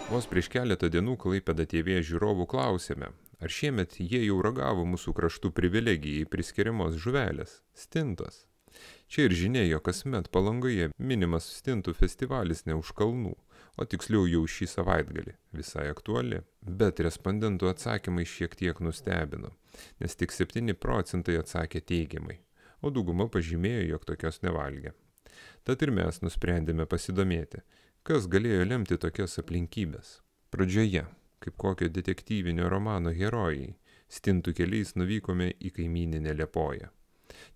Vos prieš keletą dienų Klaipėda TV žiūrovų klausėme, ar šiemet jie jau ragavo mūsų kraštų privilegijai priskiriamos žuvelės – stintos. Čia ir žinia, jog kasmet Palangoje minimas stintų festivalis ne už kalnų, o tiksliau jau šį savaitgalį, visai aktuali. Bet respondentų atsakymai šiek tiek nustebino, nes tik 7% atsakė teigiamai, o dauguma pažymėjo, jog tokios nevalgė. Tad ir mes nusprendėme pasidomėti, kas galėjo lemti tokias aplinkybės. Pradžioje, kaip kokio detektyvinio romano herojai, stintų keliais nuvykome į kaimyninę Liepoją.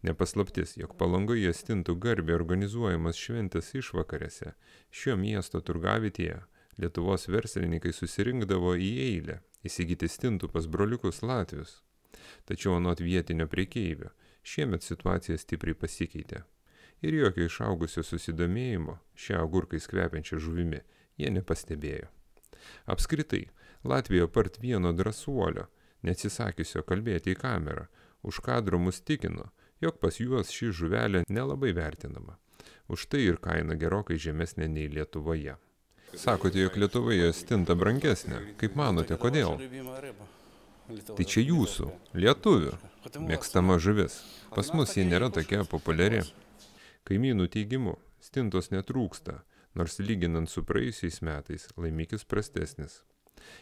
Nepaslaptis, jog Palangoje stintų garbė organizuojamas šventės išvakarėse, šio miesto turgavietėje Lietuvos verslininkai susirinkdavo į eilę įsigyti stintų pas broliukus latvius. Tačiau anot vietinio prekeivio, šiemet situacija stipriai pasikeitė. Ir jokio išaugusio susidomėjimo šią agurkais kvepiančią žuvimi jie nepastebėjo. Apskritai, Latvija apart vieno drąsuolio, neatsisakiusio kalbėti į kamerą, už kadro mus tikino, jog pas juos ši žuvelė nelabai vertinama. Už tai ir kaina gerokai žemesnė nei Lietuvoje. Sakote, jog Lietuvoje stinta brangesnė. Kaip manote, kodėl? Tai čia jūsų, lietuvių, mėgstama žuvis. Pas mus ji nėra tokia populiari. Kaimynų teigimu, stintos netrūksta, nors lyginant su praėjusiais metais laimikis prastesnis.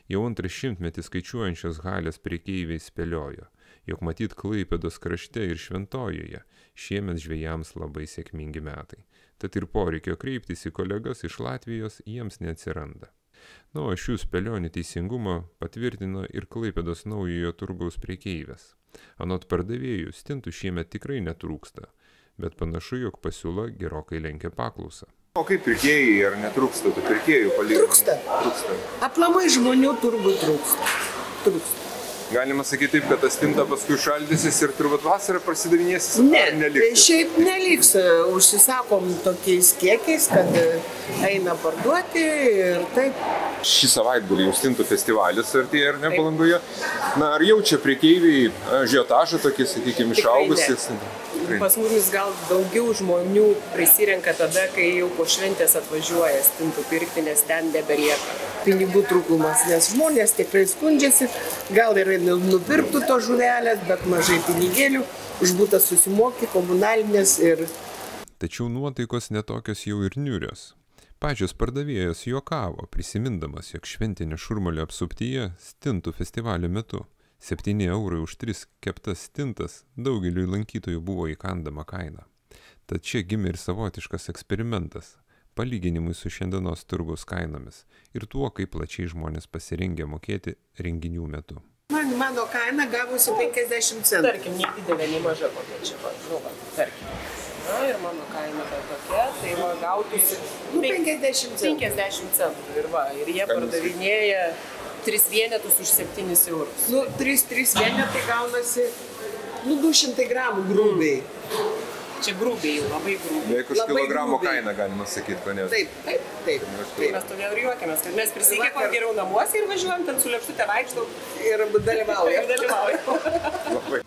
Jau antras šimtmetį skaičiuojančios Halės prekeiviai spėliojo, jog matyt Klaipėdos krašte ir Šventojoje šiemet žvejams labai sėkmingi metai. Tad ir poreikio kreiptis į kolegas iš Latvijos jiems neatsiranda. O šių spėlionių teisingumą patvirtino ir Klaipėdos naujojo turgaus prekeivės. Anot pardavėjų, stintų šiemet tikrai netrūksta, bet panašu, jog pasiūla gerokai lenkia paklausą. O kaip pirkėjai, ar netrūksta tų pirkėjų palyginti? Trūksta. Aplamai žmonių turbūt trūksta. Galima sakyti taip, kad ta stinta paskui šaldysis ir turbūt vasarą prasidavinėsis, ar Ne, neliks? šiaip neliks. Užsisakom tokiais kiekiais, kad eina parduoti ir taip. Šį savaitgalį jau stintų festivalis artėja, ar ne, Palangoje? Na, ar jaučia prekeiviai ažiotažą tokį, sakykime, išaugusis? Pas mumis gal daugiau žmonių prisirenka tada, kai jau po šventės atvažiuoja stintų pirkti, nes ten nebelieka. Pinigų trūkumas, nes žmonės tikrai skundžiasi, gal ir nupirktų to žuvelės, bet mažai pinigėlių, už butą susimoki, komunalinės ir... Tačiau nuotaikos netokios jau ir niūrios. Pačios pardavėjos juokavo, prisimindamas, jog šventinė šurmulio apsuptyje stintų festivalio metu 7 eurai už 3 keptas stintas daugeliui lankytojų buvo įkandama kaina. Tad čia gimė ir savotiškas eksperimentas, palyginimui su šiandienos turgaus kainomis ir tuo, kaip plačiai žmonės pasirengė mokėti renginių metu. Mano kaina gavosi 50 centų. Tarkim, nei didelė, nei maža kokia čia, tarkim. Na ir mano kaina tokia, tai va gautųsi 50 centų. 50 centų ir jie pardavinėja 3 vienetus už 7 eurus. 3 vienetai gaunasi 200 gramų grubiai. Čia grubiai jau, labai grubiai. Beveik už kilogramo kainą galima sakyti, ko ne? Taip. Mes todėl ir juokiamės, kad mes prisikėpam geriau namuose ir važiuojam ten su lėkštute vaikštau ir dalyvaujam. Labai.